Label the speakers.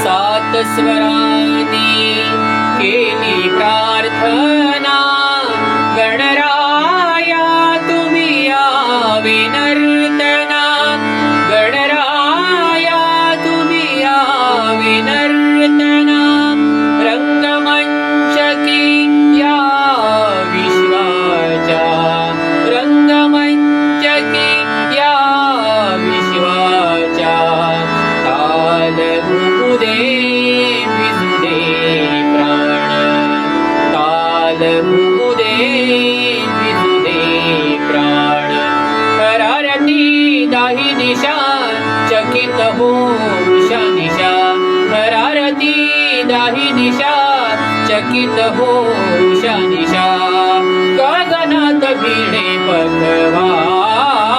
Speaker 1: सात स्वरानी केली प्रार्थना गणराया तुम्ही यावे नर्तना गणराया तुम्ही यावे नर्तना रंगमंचकी या विश्वाच्या रंगमंचकी या विश्वाच्या ताल भूदे विजुदे प्राण ताल भूदे विजुदे प्राण हरारती दाही दिशा चकित हो उषा निशा हरारती दाही दिशा चकित हो उषा निशा गगनात भिडे पखवाज